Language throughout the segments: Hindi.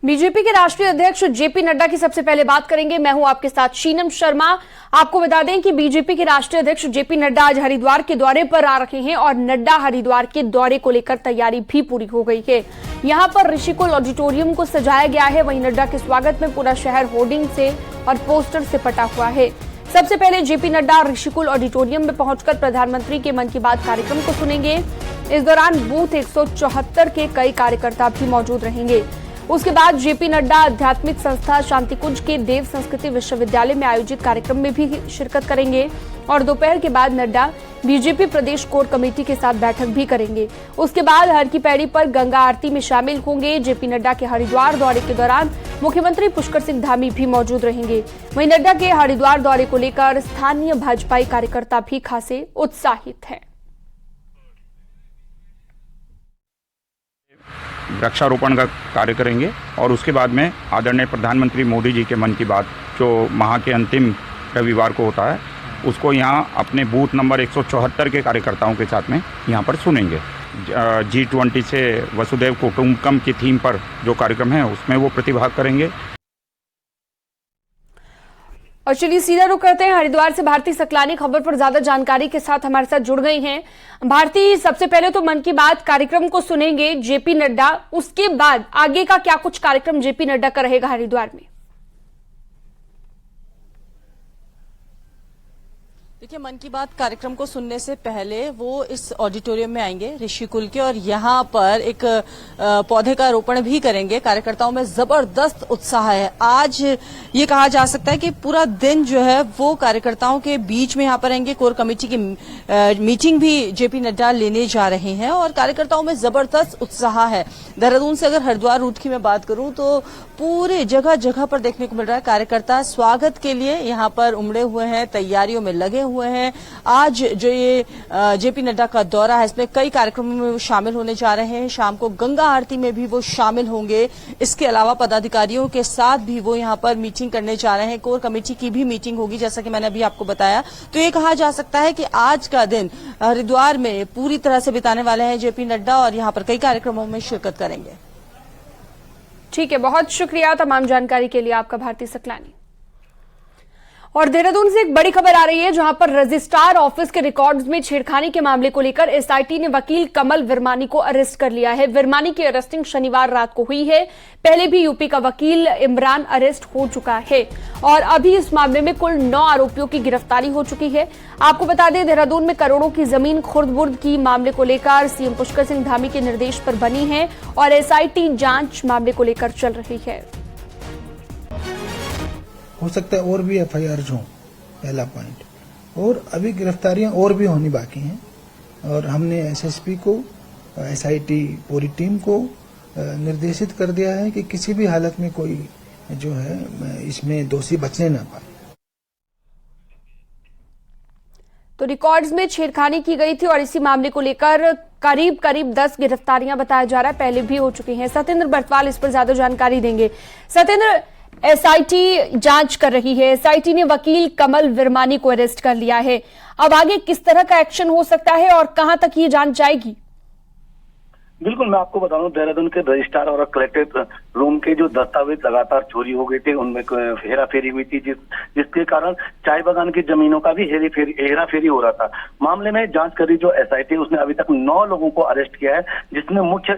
बीजेपी के राष्ट्रीय अध्यक्ष जेपी नड्डा की सबसे पहले बात करेंगे। मैं हूं आपके साथ शीनम शर्मा। आपको बता दें कि बीजेपी के राष्ट्रीय अध्यक्ष जेपी नड्डा आज हरिद्वार के दौरे पर आ रहे हैं और नड्डा हरिद्वार के दौरे को लेकर तैयारी भी पूरी हो गई है। यहां पर ऋषिकुल ऑडिटोरियम को सजाया गया है। वहीं नड्डा के स्वागत में पूरा शहर होर्डिंग से और पोस्टर से पटा हुआ है। सबसे पहले जेपी नड्डा ऋषिकुल ऑडिटोरियम में पहुंचकर प्रधानमंत्री के मन की बात कार्यक्रम को सुनेंगे। इस दौरान बूथ 174 के कई कार्यकर्ता भी मौजूद रहेंगे। उसके बाद जेपी नड्डा आध्यात्मिक संस्था शांतिकुंज के देव संस्कृति विश्वविद्यालय में आयोजित कार्यक्रम में भी शिरकत करेंगे और दोपहर के बाद नड्डा बीजेपी प्रदेश कोर कमेटी के साथ बैठक भी करेंगे। उसके बाद हर की पैड़ी पर गंगा आरती में शामिल होंगे। जेपी नड्डा के हरिद्वार दौरे के दौरान मुख्यमंत्री पुष्कर सिंह धामी भी मौजूद रहेंगे। वहीं नड्डा के हरिद्वार दौरे को लेकर स्थानीय भाजपाई कार्यकर्ता भी खासे उत्साहित हैं। वृक्षारोपण का कार्य करेंगे और उसके बाद में आदरणीय प्रधानमंत्री मोदी जी के मन की बात जो माह के अंतिम रविवार को होता है उसको यहाँ अपने बूथ नंबर 174 के कार्यकर्ताओं के साथ में यहाँ पर सुनेंगे। G20 से वसुधैव कुटुंबकम की थीम पर जो कार्यक्रम है उसमें वो प्रतिभाग करेंगे। और चलिए सीधा रुख करते हैं हरिद्वार से। भारती सकलानी खबर पर ज्यादा जानकारी के साथ हमारे साथ जुड़ गई हैं। भारती, सबसे पहले तो मन की बात कार्यक्रम को सुनेंगे जेपी नड्डा, उसके बाद आगे का क्या कुछ कार्यक्रम जेपी नड्डा का रहेगा हरिद्वार में? देखिए, मन की बात कार्यक्रम को सुनने से पहले वो इस ऑडिटोरियम में आएंगे ऋषिकुल के और यहाँ पर एक पौधे का रोपण भी करेंगे। कार्यकर्ताओं में जबरदस्त उत्साह है। आज ये कहा जा सकता है कि पूरा दिन जो है वो कार्यकर्ताओं के बीच में यहाँ पर रहेंगे। कोर कमेटी की मीटिंग भी जेपी नड्डा लेने जा रहे हैं और कार्यकर्ताओं में जबरदस्त उत्साह है। देहरादून से अगर हरिद्वार रूट की मैं बात करूं तो पूरे जगह जगह पर देखने को मिल रहा है कार्यकर्ता स्वागत के लिए यहाँ पर उमड़े हुए हैं, तैयारियों में लगे हुए हैं। आज जो ये जेपी नड्डा का दौरा है इसमें कई कार्यक्रमों में वो शामिल होने जा रहे हैं। शाम को गंगा आरती में भी वो शामिल होंगे। इसके अलावा पदाधिकारियों के साथ भी वो यहाँ पर मीटिंग करने जा रहे हैं। कोर कमेटी की भी मीटिंग होगी जैसा कि मैंने अभी आपको बताया। तो ये कहा जा सकता है कि आज का दिन हरिद्वार में पूरी तरह से बिताने वाले हैं जेपी नड्डा और यहाँ पर कई कार्यक्रमों में शिरकत करेंगे। ठीक है, बहुत शुक्रिया तमाम जानकारी के लिए आपका भारती सकलानी। और देहरादून से एक बड़ी खबर आ रही है जहां पर रजिस्ट्रार ऑफिस के रिकॉर्ड्स में छेड़खानी के मामले को लेकर एसआईटी ने वकील कमल विरमानी को अरेस्ट कर लिया है। विरमानी की अरेस्टिंग शनिवार रात को हुई है। पहले भी यूपी का वकील इमरान अरेस्ट हो चुका है और अभी इस मामले में कुल 9 आरोपियों की गिरफ्तारी हो चुकी है। आपको बता दें, देहरादून में करोड़ों की जमीन खुर्द-बुर्द की मामले को लेकर सीएम पुष्कर सिंह धामी के निर्देश पर बनी है और एसआईटी जांच मामले को लेकर चल रही है। हो सकता है और भी एफआईआर हो, पहला पॉइंट। और अभी गिरफ्तारियां और भी होनी बाकी हैं और हमने एसएसपी को, एसआईटी पूरी टीम को निर्देशित कर दिया है कि किसी भी हालत में कोई जो है इसमें दोषी बचने ना पाए। तो रिकॉर्ड्स में छेड़खानी की गई थी और इसी मामले को लेकर करीब 10 गिरफ्तारियां बताया जा रहा है, पहले भी हो चुकी हैं। सत्येंद्र बर्तवाल इस पर ज्यादा जानकारी देंगे। सत्येंद्र, एसआईटी जांच कर रही है। एसआईटी ने वकील कमल विरमानी को अरेस्ट कर लिया है। अब आगे किस तरह का एक्शन हो सकता है और कहां तक ये जांच जाएगी? बिल्कुल, मैं आपको बता दूं, देहरादून के रजिस्ट्रार और कलेक्ट्रेट रूम के जो दस्तावेज लगातार चोरी हो गए थे उनमें हेरा फेरी हुई थी जिसके कारण चाय बागान की जमीनों का भी हेरा फेरी हो रहा था। मामले में जांच करी जो एसआईटी उसने अभी तक 9 लोगों को अरेस्ट किया है, जिसमें मुख्य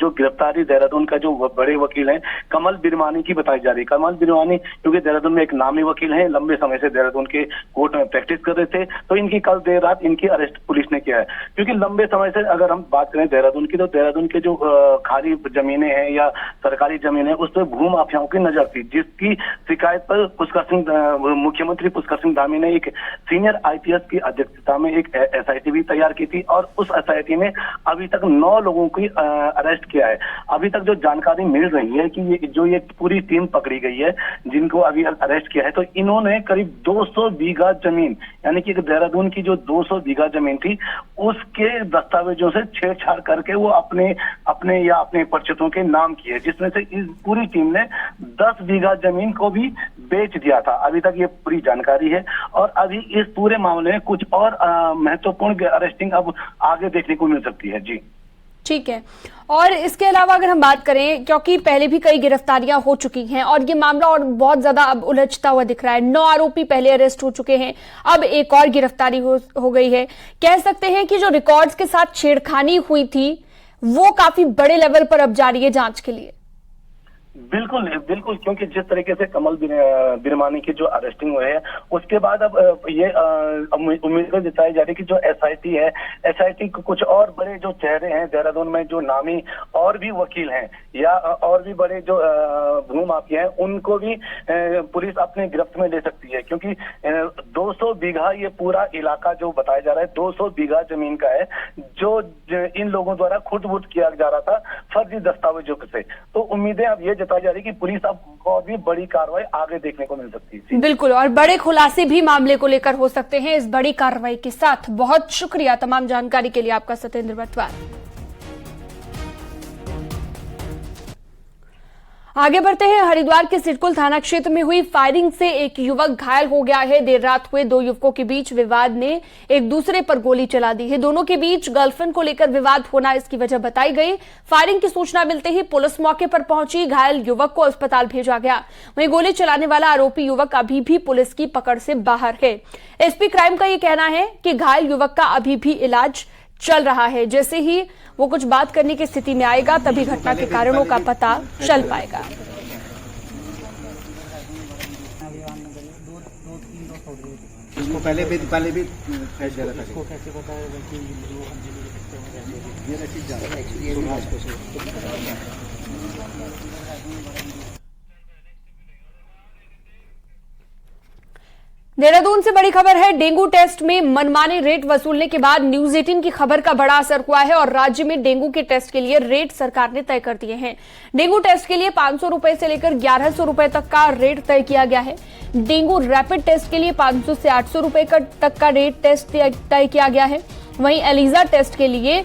जो गिरफ्तारी देहरादून का जो बड़े वकील है कमल बिरमानी की बताई जा रही है। कमल बिरमानी क्योंकि देहरादून में एक नामी वकील है, लंबे समय से देहरादून के कोर्ट में प्रैक्टिस कर रहे थे, तो इनकी कल देर रात इनकी अरेस्ट पुलिस ने किया है। क्योंकि लंबे समय से अगर हम बात करें देहरादून की, तो देहरादून के जो खाली जमीनें हैं या सरकारी जमीनें उस पर भू माफियाओं की नजर थी, जिसकी शिकायत पर मुख्यमंत्री पुष्कर सिंह धामी ने एक सीनियर आईपीएस की अध्यक्षता में एक एसआईटी भी तैयार की थी और उस एसआईटी ने अभी तक 9 लोगों की अरेस्ट किया है। अभी तक जो जानकारी मिल रही है कि ये पूरी टीम पकड़ी गई है जिनको अभी अरेस्ट किया है, तो इन्होंने करीब 200 बीघा जमीन, यानी कि देहरादून की जो 200 बीघा जमीन थी उसके दस्तावेजों से छेड़छाड़ करके वो अपने परिचितों के नाम किए, जिसमें से इस पूरी टीम ने 10 बीघा जमीन को भी बेच दिया था। अभी तक ये पूरी जानकारी है और अभी इस पूरे मामले में कुछ और महत्वपूर्ण अरेस्टिंग अब आगे देखने को मिल सकती है। जी ठीक है। और इसके अलावा अगर हम बात करें, क्योंकि पहले भी कई गिरफ्तारियां हो चुकी हैं और ये मामला और बहुत ज्यादा अब उलझता हुआ दिख रहा है। 9 आरोपी पहले अरेस्ट हो चुके हैं, अब एक और गिरफ्तारी हो गई है। कह सकते हैं कि जो रिकॉर्ड्स के साथ छेड़खानी हुई थी वो काफी बड़े लेवल पर अब जा रही है जांच के लिए। बिल्कुल बिल्कुल, क्योंकि जिस तरीके से कमल बिरमानी की जो अरेस्टिंग हुई है उसके बाद अब ये उम्मीदें जताई जा रही कि जो एसआईटी है, एसआईटी को कुछ और बड़े जो चेहरे हैं देहरादून में, जो नामी और भी वकील हैं या और भी बड़े जो भू माफिया हैं, उनको भी पुलिस अपने गिरफ्त में ले सकती है। क्योंकि 200 बीघा ये पूरा इलाका जो बताया जा रहा है 200 बीघा जमीन का है, जो इन लोगों द्वारा खुद किया जा रहा था फर्जी दस्तावेजों से। तो उम्मीदें अब ये जताई जा रही कि पुलिस अब और भी बड़ी कार्रवाई आगे देखने को मिल सकती है। बिल्कुल, और बड़े खुलासे भी मामले को लेकर हो सकते हैं इस बड़ी कार्रवाई के साथ। बहुत शुक्रिया तमाम जानकारी के लिए आपका सत्येंद्र बटवाल। आगे बढ़ते हैं। हरिद्वार के सिडकुल थाना क्षेत्र में हुई फायरिंग से एक युवक घायल हो गया है। देर रात हुए 2 युवकों के बीच विवाद ने एक दूसरे पर गोली चला दी है। दोनों के बीच गर्लफ्रेंड को लेकर विवाद होना इसकी वजह बताई गई। फायरिंग की सूचना मिलते ही पुलिस मौके पर पहुंची, घायल युवक को अस्पताल भेजा गया। वहीं गोली चलाने वाला आरोपी युवक अभी भी पुलिस की पकड़ से बाहर है। एसपी क्राइम का यह कहना है कि घायल युवक का अभी भी इलाज चल रहा है। जैसे ही वो कुछ बात करने की स्थिति में आएगा तभी घटना के कारणों का पता चल पाएगा। इसको पहले भी फैस गया था। इसको कैसे बताया कि ये चीज ज्यादा देहरादून से बड़ी खबर है। डेंगू टेस्ट में मनमाने रेट वसूलने के बाद न्यूज 18 की खबर का बड़ा असर हुआ है और राज्य में डेंगू के टेस्ट के लिए रेट सरकार ने तय कर दिए हैं। डेंगू टेस्ट के लिए 500 रुपए से लेकर 1100 रुपए तक का रेट तय किया गया है। डेंगू रैपिड टेस्ट के लिए 500 से 800 रुपए तक का रेट टेस्ट तय किया गया है। वहीं एलिजा टेस्ट के लिए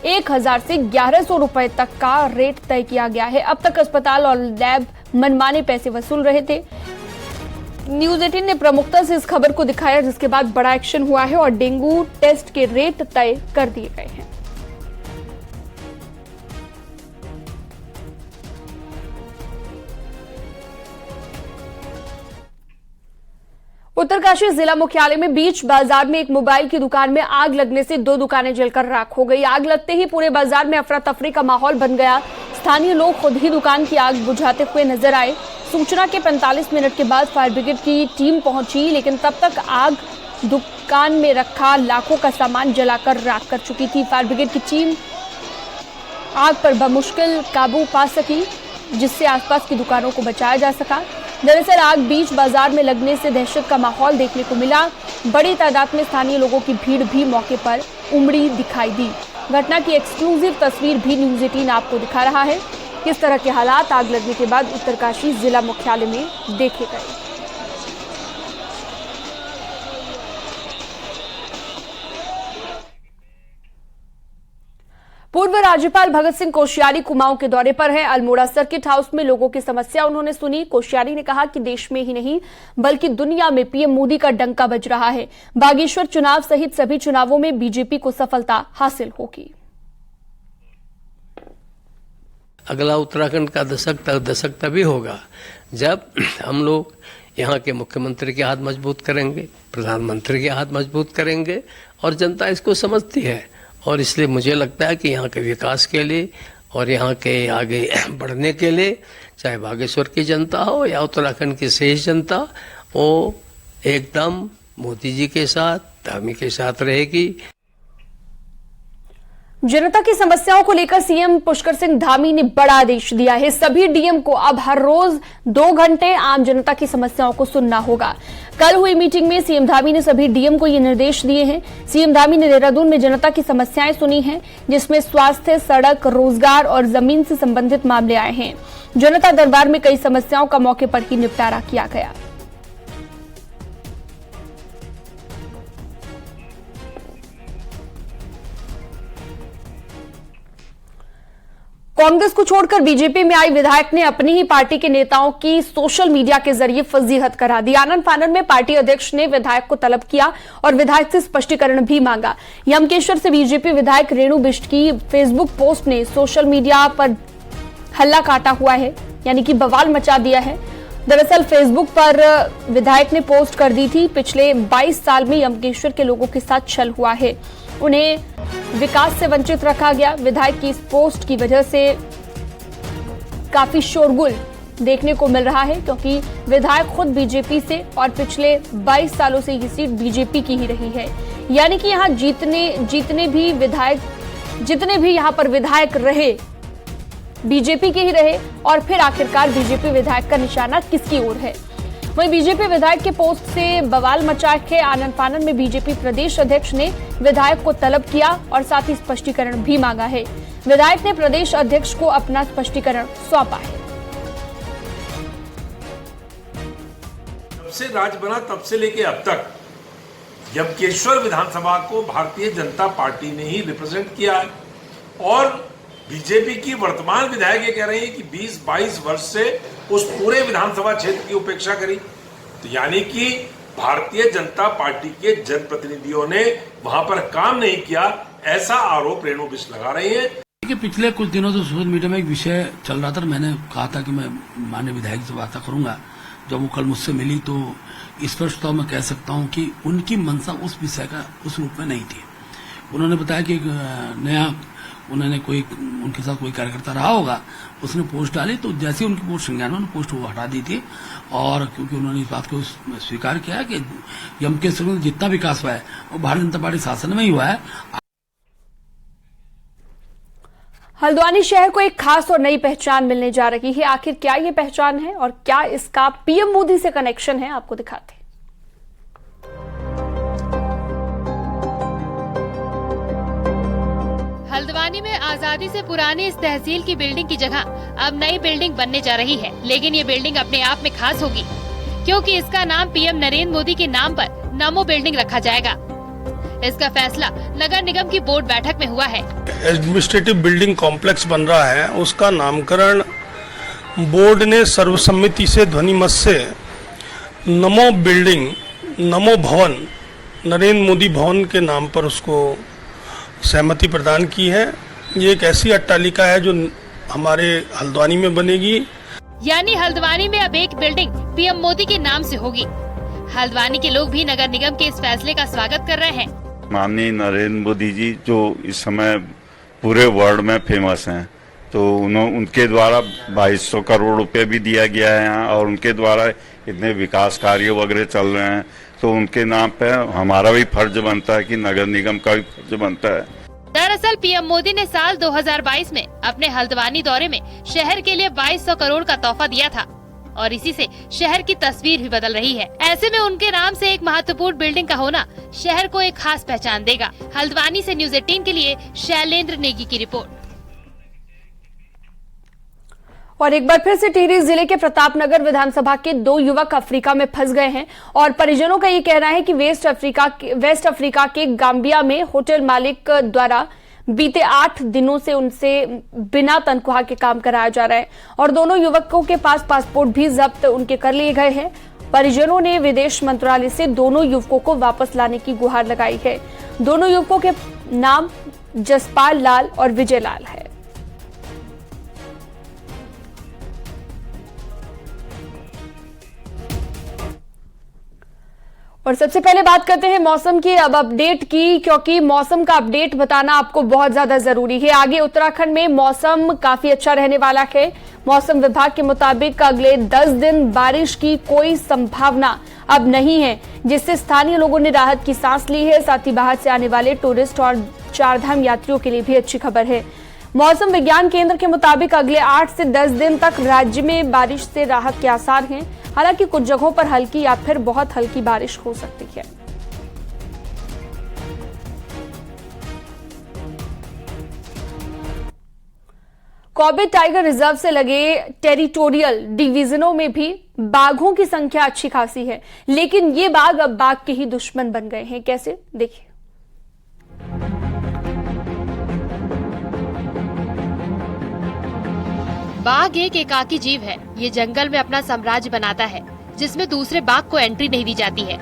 1000 से 1100 रुपए तक का रेट तय किया गया है। अब तक अस्पताल और लैब मनमाने पैसे वसूल रहे थे। न्यूज 18 ने प्रमुखता से इस खबर को दिखाया, जिसके बाद बड़ा एक्शन हुआ है और डेंगू टेस्ट के रेट तय कर दिए गए हैं। उत्तरकाशी जिला मुख्यालय में बीच बाजार में एक मोबाइल की दुकान में आग लगने से 2 दुकानें जलकर राख हो गई। आग लगते ही पूरे बाजार में अफरा तफरी का माहौल बन गया। स्थानीय लोग खुद ही दुकान की आग बुझाते हुए नजर आए। सूचना के 45 मिनट के बाद फायर ब्रिगेड की टीम पहुंची, लेकिन तब तक आग दुकान में रखा लाखों का सामान जलाकर राख कर चुकी थी। फायर ब्रिगेड की टीम आग पर बमुश्किल काबू पा सकी, जिससे आसपास की दुकानों को बचाया जा सका। दरअसल आग बीच बाजार में लगने से दहशत का माहौल देखने को मिला। बड़ी तादाद में स्थानीय लोगों की भीड़ भी मौके पर उमड़ी दिखाई दी। घटना की एक्सक्लूसिव तस्वीर भी न्यूज 18 आपको दिखा रहा है। किस तरह के हालात आग लगने के बाद उत्तरकाशी जिला मुख्यालय में देखे गए। पूर्व राज्यपाल भगत सिंह कोश्यारी कुमाऊं के दौरे पर हैं। अल्मोड़ा सर्किट हाउस में लोगों की समस्या उन्होंने सुनी। कोश्यारी ने कहा कि देश में ही नहीं बल्कि दुनिया में पीएम मोदी का डंका बज रहा है। बागेश्वर चुनाव सहित सभी चुनावों में बीजेपी को सफलता हासिल होगी। अगला उत्तराखंड का दशक तभी होगा जब हम लोग यहाँ के मुख्यमंत्री के हाथ मजबूत करेंगे, प्रधानमंत्री के हाथ मजबूत करेंगे और जनता इसको समझती है। और इसलिए मुझे लगता है कि यहाँ के विकास के लिए और यहाँ के आगे बढ़ने के लिए चाहे बागेश्वर की जनता हो या उत्तराखंड की शेष जनता, वो एकदम मोदी जी के साथ, धामी के साथ रहेगी। जनता की समस्याओं को लेकर सीएम पुष्कर सिंह धामी ने बड़ा आदेश दिया है। सभी डीएम को अब हर रोज 2 घंटे आम जनता की समस्याओं को सुनना होगा। कल हुई मीटिंग में सीएम धामी ने सभी डीएम को ये निर्देश दिए हैं। सीएम धामी ने देहरादून में जनता की समस्याएं सुनी हैं, जिसमें स्वास्थ्य, सड़क, रोजगार और जमीन से संबंधित मामले आए हैं। जनता दरबार में कई समस्याओं का मौके पर ही निपटारा किया गया। कांग्रेस को छोड़कर बीजेपी में आई विधायक ने अपनी ही पार्टी के नेताओं की सोशल मीडिया के जरिए फजीहत करा दी। आनन फानन में पार्टी अध्यक्ष ने विधायक को तलब किया और विधायक से स्पष्टीकरण भी मांगा। यमकेश्वर से बीजेपी विधायक रेणु बिष्ट की फेसबुक पोस्ट ने सोशल मीडिया पर हल्ला काटा हुआ है, यानी कि बवाल मचा दिया है। दरअसल फेसबुक पर विधायक ने पोस्ट कर दी थी, पिछले 22 साल में यमकेश्वर के लोगों के साथ छल हुआ है, उन्हें विकास से वंचित रखा गया। विधायक की इस पोस्ट की वजह से काफी शोरगुल देखने को मिल रहा है, क्योंकि विधायक खुद बीजेपी से और पिछले 22 सालों से ये सीट बीजेपी की ही रही है, यानी कि यहाँ जितने भी यहाँ पर विधायक रहे बीजेपी के ही रहे। और फिर आखिरकार बीजेपी विधायक का निशाना किसकी ओर है? वहीं बीजेपी विधायक के पोस्ट से बवाल मचा के आनन फानन में बीजेपी प्रदेश अध्यक्ष ने विधायक को तलब किया और साथ ही स्पष्टीकरण भी मांगा है। विधायक ने प्रदेश अध्यक्ष को अपना स्पष्टीकरण सौंपा है। जब से राज बना तब से लेके अब तक यमकेश्वर विधानसभा को भारतीय जनता पार्टी ने ही रिप्रेजेंट किया है और बीजेपी की वर्तमान विधायक ये कह रहे हैं कि 20-22 वर्ष से उस पूरे विधानसभा क्षेत्र की उपेक्षा करी, तो यानी कि भारतीय जनता पार्टी के जनप्रतिनिधियों ने वहां पर काम नहीं किया, ऐसा आरोप रेणु बिष्ट लगा रही हैं। कि पिछले कुछ दिनों से सोशल मीडिया में एक विषय चल रहा था, मैंने कहा था कि मैं माननीय विधायक से वार्ता करूंगा। जब वो कल मुझसे मिली तो स्पष्ट तौर में कह सकता हूं कि उनकी मंशा उस विषय का उस रूप में नहीं थी। उन्होंने बताया कि नया उन्होंने उनके साथ कोई कार्यकर्ता रहा होगा, उसने पोस्ट डाली, तो जैसे उनकी पोस्ट संज्ञान उन्होंने पोस्ट वो हटा दी थी। और क्योंकि उन्होंने इस बात को स्वीकार किया कि यमकेश्वर में जितना विकास हुआ है वो भारतीय जनता पार्टी शासन में ही हुआ है। हल्द्वानी शहर को एक खास और नई पहचान मिलने जा रही है। आखिर क्या ये पहचान है और क्या इसका पीएम मोदी से कनेक्शन है, आपको दिखाते हैं। हल्द्वानी में आजादी से पुरानी इस तहसील की बिल्डिंग की जगह अब नई बिल्डिंग बनने जा रही है, लेकिन ये बिल्डिंग अपने आप में खास होगी क्योंकि इसका नाम पीएम नरेंद्र मोदी के नाम पर नमो बिल्डिंग रखा जाएगा। इसका फैसला नगर निगम की बोर्ड बैठक में हुआ है। एडमिनिस्ट्रेटिव बिल्डिंग कॉम्प्लेक्स बन रहा है, उसका नामकरण बोर्ड ने सर्वसम्मति से ध्वनिमत से नमो बिल्डिंग, नमो भवन, नरेंद्र मोदी भवन के नाम पर उसको सहमति प्रदान की है। ये एक ऐसी अट्टालिका है जो हमारे हल्द्वानी में बनेगी, यानी हल्द्वानी में अब एक बिल्डिंग पीएम मोदी के नाम से होगी। हल्द्वानी के लोग भी नगर निगम के इस फैसले का स्वागत कर रहे हैं। माननीय नरेंद्र मोदी जी जो इस समय पूरे वर्ल्ड में फेमस हैं, तो उनके द्वारा 2200 करोड़ रुपए भी दिया गया है यहाँ, और उनके द्वारा इतने विकास कार्य वगैरह चल रहे हैं, तो उनके नाम पे हमारा भी फर्ज बनता है कि नगर निगम का भी फर्ज बनता है। दरअसल पीएम मोदी ने साल 2022 में अपने हल्द्वानी दौरे में शहर के लिए 2200 करोड़ का तोहफा दिया था और इसी से शहर की तस्वीर भी बदल रही है। ऐसे में उनके नाम से एक महत्वपूर्ण बिल्डिंग का होना शहर को एक खास पहचान देगा। हल्द्वानी से न्यूज 18 के लिए शैलेंद्र नेगी की रिपोर्ट। और एक बार फिर से टिहरी जिले के प्रतापनगर विधानसभा के 2 युवक अफ्रीका में फंस गए हैं और परिजनों का ये कहना है कि वेस्ट अफ्रीका के गाम्बिया में होटल मालिक द्वारा बीते 8 दिनों से उनसे बिना तनख्वाह के काम कराया जा रहा है और दोनों युवकों के पास पासपोर्ट भी जब्त उनके कर लिए गए हैं। परिजनों ने विदेश मंत्रालय से दोनों युवकों को वापस लाने की गुहार लगाई है। दोनों युवकों के नाम जसपाल लाल और विजय लाल है। और सबसे पहले बात करते हैं मौसम की अब अपडेट की, क्योंकि मौसम का अपडेट बताना आपको बहुत ज्यादा जरूरी है। आगे उत्तराखंड में मौसम काफी अच्छा रहने वाला है। मौसम विभाग के मुताबिक अगले 10 दिन बारिश की कोई संभावना अब नहीं है, जिससे स्थानीय लोगों ने राहत की सांस ली है। साथ ही बाहर से आने वाले टूरिस्ट और चारधाम यात्रियों के लिए भी अच्छी खबर है। मौसम विज्ञान केंद्र के मुताबिक अगले 8 से 10 दिन तक राज्य में बारिश से राहत के आसार हैं। हालांकि कुछ जगहों पर हल्की या फिर बहुत हल्की बारिश हो सकती है। कॉर्बेट टाइगर रिजर्व से लगे टेरिटोरियल डिवीजनों में भी बाघों की संख्या अच्छी खासी है, लेकिन ये बाघ अब बाघ के ही दुश्मन बन गए हैं। कैसे, देखिए। बाघ एक एकाकी जीव है। ये जंगल में अपना साम्राज्य बनाता है, जिसमें दूसरे बाघ को एंट्री नहीं दी जाती है।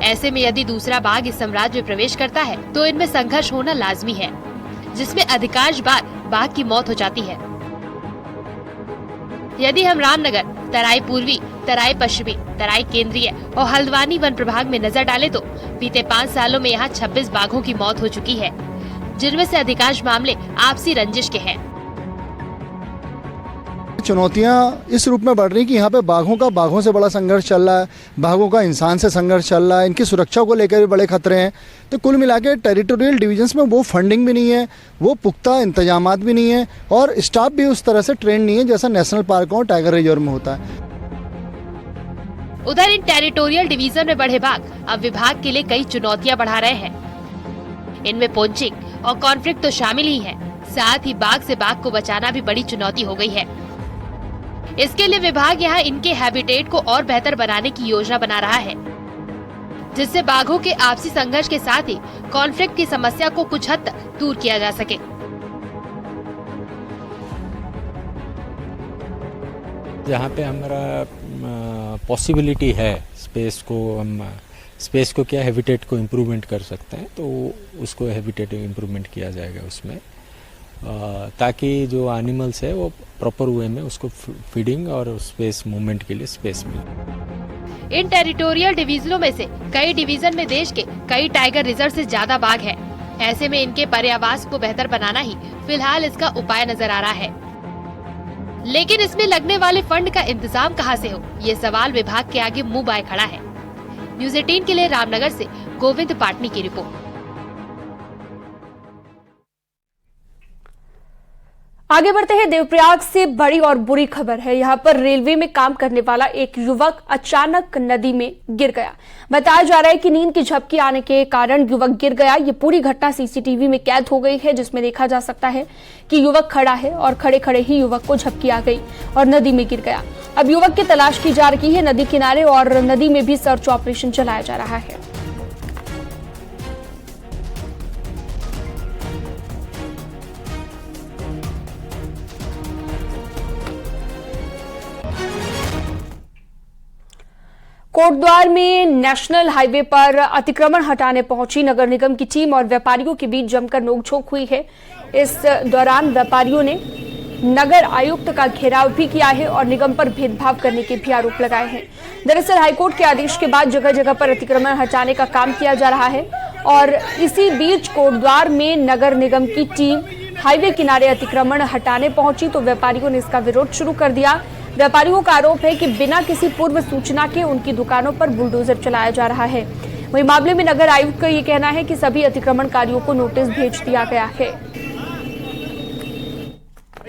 ऐसे में यदि दूसरा बाघ इस साम्राज्य में प्रवेश करता है तो इनमें संघर्ष होना लाजमी है, जिसमें अधिकांश बार बाघ की मौत हो जाती है। यदि हम रामनगर, तराई पूर्वी, तराई पश्चिमी, तराई केंद्रीय और हल्द्वानी वन प्रभाग में नजर डालें तो बीते 5 सालों में यहाँ 26 बाघों की मौत हो चुकी है, जिनमें से अधिकांश मामले आपसी रंजिश के हैं। चुनौतियां इस रूप में बढ़ रही कि यहाँ पे बाघों से बड़ा संघर्ष चल रहा है, बाघों का इंसान से संघर्ष चल रहा है, इनकी सुरक्षा को लेकर भी बड़े खतरे हैं। तो कुल मिला के टेरिटोरियल डिविजन्स में वो फंडिंग भी नहीं है, वो पुख्ता इंतजामात भी नहीं है और स्टाफ भी उस तरह से ट्रेंड नहीं है जैसा नेशनल पार्कों और टाइगर रिजर्व में होता है। उधर इन टेरिटोरियल डिवीजन में बढ़े बाघ अब विभाग के लिए कई चुनौतियां बढ़ा रहे हैं। इनमें पोचिंग और कॉन्फ्लिक्ट तो शामिल ही है, साथ ही बाघ से बाघ को बचाना भी बड़ी चुनौती हो गई है। इसके लिए विभाग यहाँ इनके हैबिटेट को और बेहतर बनाने की योजना बना रहा है, जिससे बाघों के आपसी संघर्ष के साथ ही कॉन्फ्लिक्ट की समस्या को कुछ हद तक दूर किया जा सके। जहाँ पे हमारा पॉसिबिलिटी है स्पेस को क्या हैबिटेट को इम्प्रूवमेंट कर सकते हैं, तो उसको हैबिटेट इम्प्रूवमेंट किया जाएगा उसमें, ताकि जो एनिमल्स है वो प्रॉपर वे में उसको फीडिंग और स्पेस मूवमेंट के लिए स्पेस मिले। इन टेरिटोरियल डिवीजनों में से कई डिवीजन में देश के कई टाइगर रिजर्व से ज्यादा बाघ हैं। ऐसे में इनके पर्यावास को बेहतर बनाना ही फिलहाल इसका उपाय नजर आ रहा है। लेकिन इसमें लगने वाले फंड का इंतजाम कहां से हो, ये सवाल विभाग के आगे मुंह बाए खड़ा है। न्यूज़ 18 के लिए रामनगर से गोविंद पाटनी की रिपोर्ट। आगे बढ़ते हैं, देवप्रयाग से बड़ी और बुरी खबर है। यहाँ पर रेलवे में काम करने वाला एक युवक अचानक नदी में गिर गया। बताया जा रहा है कि नींद की झपकी आने के कारण युवक गिर गया। ये पूरी घटना सीसीटीवी में कैद हो गई है, जिसमें देखा जा सकता है कि युवक खड़ा है और खड़े खड़े ही युवक को झपकी आ गई और नदी में गिर गया। अब युवक की तलाश की जा रही है नदी किनारे और नदी में भी सर्च ऑपरेशन चलाया जा रहा है। कोटद्वार में नेशनल हाईवे पर अतिक्रमण हटाने पहुंची नगर निगम की टीम और व्यापारियों के बीच जमकर नोकझोंक हुई है। इस दौरान व्यापारियों ने नगर आयुक्त का घेराव भी किया है और निगम पर भेदभाव करने के भी आरोप लगाए हैं। दरअसल हाईकोर्ट के आदेश के बाद जगह जगह पर अतिक्रमण हटाने का काम किया जा रहा है और इसी बीच कोटद्वार में नगर निगम की टीम हाईवे किनारे अतिक्रमण हटाने पहुंची तो व्यापारियों ने इसका विरोध शुरू कर दिया। व्यापारियों का आरोप है कि बिना किसी पूर्व सूचना के उनकी दुकानों पर बुलडोजर चलाया जा रहा है। वहीं मामले में नगर आयुक्त का ये कहना है कि सभी अतिक्रमणकारियों को नोटिस भेज दिया गया है।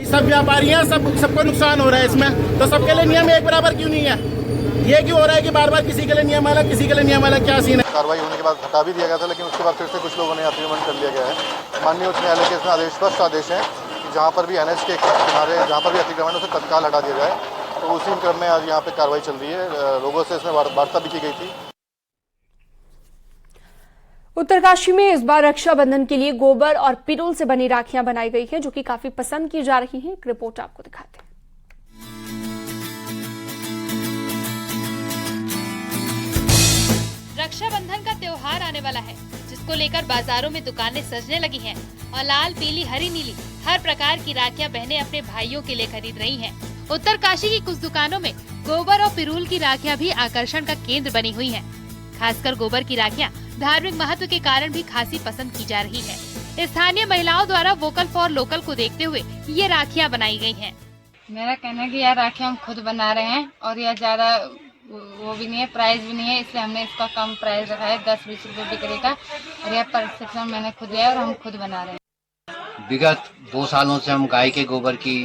सब व्यापारी हैं, सबको नुकसान हो रहा है इसमें, तो सबके लिए नियम एक बराबर क्यों नहीं है? ये क्यों हो रहा है कि बार बार किसी के लिए नियम अलग, किसी के लिए नियम अलग? क्या सीन है? कार्रवाई होने के बाद हटा भी दिया गया था, लेकिन उसके बाद फिर से कुछ लोगों ने अतिक्रमण कर लिया गया है। माननीय उच्च न्यायालय के इसमें स्पष्ट आदेश है कि जहाँ पर भी NH के किनारे जहाँ पर भी अतिक्रमण उसे तत्काल हटा दिया जाए। तो उसी क्रम में आज यहाँ पे कार्रवाई चल रही है। लोगों से इसमें वार्ता भी की गई थी। उत्तरकाशी में इस बार रक्षाबंधन के लिए गोबर और पिरूल से बनी राखियां बनाई गई है, जो कि काफी पसंद की जा रही हैं। एक रिपोर्ट आपको दिखाते हैं। रक्षाबंधन का त्योहार आने वाला है, जिसको लेकर बाजारों में दुकानें सजने लगी हैं और लाल, पीली, हरी, नीली हर प्रकार की राखियां बहनें अपने भाइयों के लिए खरीद रही हैं। उत्तरकाशी की कुछ दुकानों में गोबर और पिरूल की राखियां भी आकर्षण का केंद्र बनी हुई हैं। खासकर गोबर की राखियां धार्मिक महत्व के कारण भी खासी पसंद की जा रही है। स्थानीय महिलाओं द्वारा वोकल फॉर लोकल को देखते हुए ये राखियां बनाई गई हैं। मेरा कहना है कि यह राखियां हम खुद बना रहे हैं और यह ज्यादा वो भी नहीं है, प्राइस भी नहीं है, इसलिए हमने इसका कम प्राइस रखा है। 10-20 रुपए बिक्री का और यह परसेप्शन मैंने खुद लिया और हम खुद बना रहे हैं। विगत 2 सालों से हम गाय के गोबर की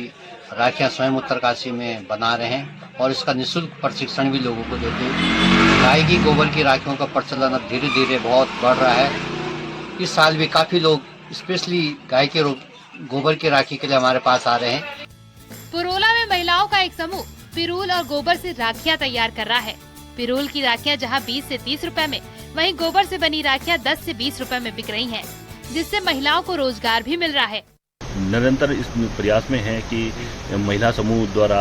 राखियां स्वयं उत्तरकाशी में बना रहे हैं और इसका निःशुल्क प्रशिक्षण भी लोगों को देते हैं। गाय की गोबर की राखियों का प्रचलन अब धीरे धीरे बहुत बढ़ रहा है। इस साल भी काफी लोग स्पेशली गाय के गोबर की राखी के लिए हमारे पास आ रहे हैं। पुरोला में महिलाओं का एक समूह पिरूल और गोबर से राखियां तैयार कर रहा है। पिरूल की राखियां जहां 20 से 30 रुपए में, वहीं गोबर से बनी राखियां 10 से 20 रुपए में बिक रही हैं, जिससे महिलाओं को रोजगार भी मिल रहा है। निरंतर इस प्रयास में हैं कि महिला समूह द्वारा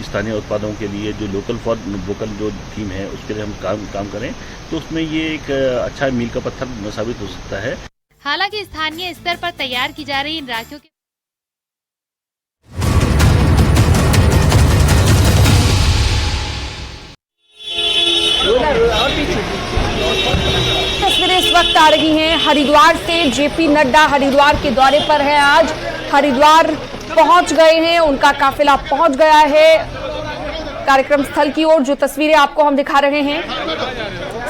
स्थानीय उत्पादों के लिए जो लोकल फॉर वोकल जो थीम है उसके लिए हम काम करें, तो उसमें ये एक अच्छा मील का पत्थर साबित हो सकता है। हालांकि स्थानीय स्तर पर तैयार की जा रही इन राखियों के तस्वीरें इस वक्त आ रही हैं हरिद्वार से। जेपी नड्डा हरिद्वार के दौरे पर है, आज हरिद्वार पहुंच गए हैं, उनका काफिला पहुंच गया है कार्यक्रम स्थल की ओर। जो तस्वीरें आपको हम दिखा रहे हैं,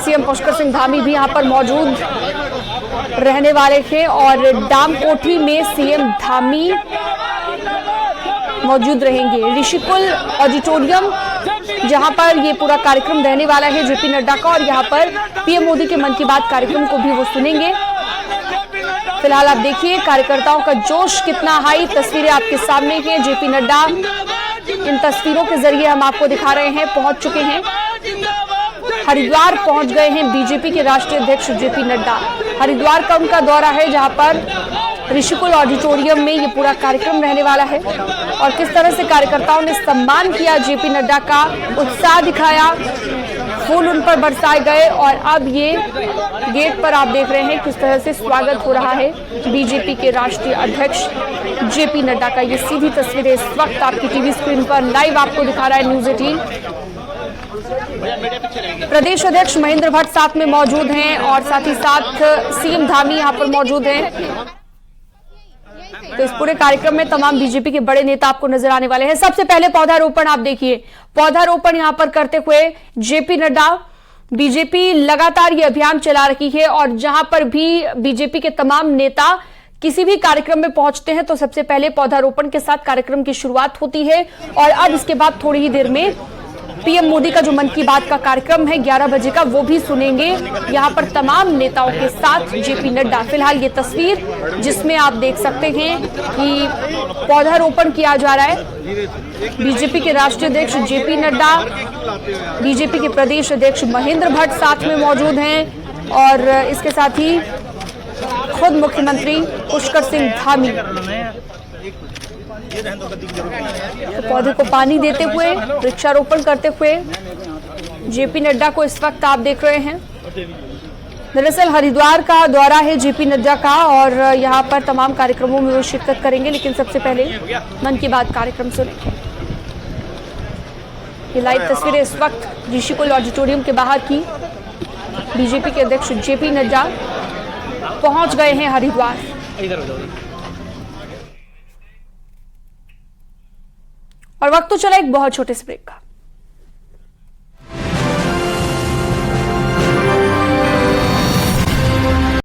सीएम पुष्कर सिंह धामी भी यहां पर मौजूद रहने वाले थे और डाम कोठी में सीएम धामी मौजूद रहेंगे। ऋषिकुल ऑडिटोरियम जहां पर ये पूरा कार्यक्रम रहने वाला है जेपी नड्डा का, और यहां पर पीएम मोदी के मन की बात कार्यक्रम को भी वो सुनेंगे। फिलहाल आप देखिए कार्यकर्ताओं का जोश कितना हाई, तस्वीरें आपके सामने हैं। जेपी नड्डा इन तस्वीरों के जरिए हम आपको दिखा रहे हैं, पहुंच चुके हैं, हरिद्वार पहुंच गए हैं बीजेपी के राष्ट्रीय अध्यक्ष जेपी नड्डा। हरिद्वार का उनका दौरा है जहां पर ऋषिकुल ऑडिटोरियम में ये पूरा कार्यक्रम रहने वाला है और किस तरह से कार्यकर्ताओं ने सम्मान किया जेपी नड्डा का, उत्साह दिखाया, फूल उन पर बरसाए गए और अब ये गेट पर आप देख रहे हैं किस तरह से स्वागत हो रहा है बीजेपी के राष्ट्रीय अध्यक्ष जेपी नड्डा का। ये सीधी तस्वीरें इस वक्त आपकी टीवी स्क्रीन पर लाइव आपको दिखा रहा है न्यूज़ 18। प्रदेश अध्यक्ष महेंद्र भट्ट साथ में मौजूद हैं और साथ ही साथ सीएम धामी यहां पर मौजूद हैं। तो इस पूरे कार्यक्रम में तमाम बीजेपी के बड़े नेता आपको नजर आने वाले हैं। सबसे पहले पौधारोपण आप देखिए, पौधारोपण यहां पर करते हुए जेपी नड्डा। बीजेपी लगातार ये अभियान चला रही है और जहां पर भी बीजेपी के तमाम नेता किसी भी कार्यक्रम में पहुंचते हैं तो सबसे पहले पौधारोपण के साथ कार्यक्रम की शुरुआत होती है और अब इसके बाद थोड़ी ही देर में पीएम मोदी का जो मन की बात का कार्यक्रम है 11 बजे का, वो भी सुनेंगे यहां पर तमाम नेताओं के साथ जेपी नड्डा। फिलहाल ये तस्वीर जिसमें आप देख सकते हैं कि पौधारोपण किया जा रहा है। बीजेपी के राष्ट्रीय अध्यक्ष जेपी नड्डा, बीजेपी के प्रदेश अध्यक्ष महेंद्र भट्ट साथ में मौजूद हैं और इसके साथ ही खुद मुख्यमंत्री पुष्कर सिंह धामी पौधे को पानी देते हुए, वृक्षारोपण करते हुए जेपी नड्डा को इस वक्त आप देख रहे हैं। दरअसल हरिद्वार का दौरा है जेपी नड्डा का और यहां पर तमाम कार्यक्रमों में वो शिरकत करेंगे, लेकिन सबसे पहले मन की बात कार्यक्रम सुनेंगे। ये लाइव तस्वीरें इस वक्त ऋषिकुल ऑडिटोरियम के बाहर की। बीजेपी के अध्यक्ष जेपी नड्डा पहुंच गए हैं हरिद्वार। और वक्त तो चला एक बहुत छोटे से ब्रेक का।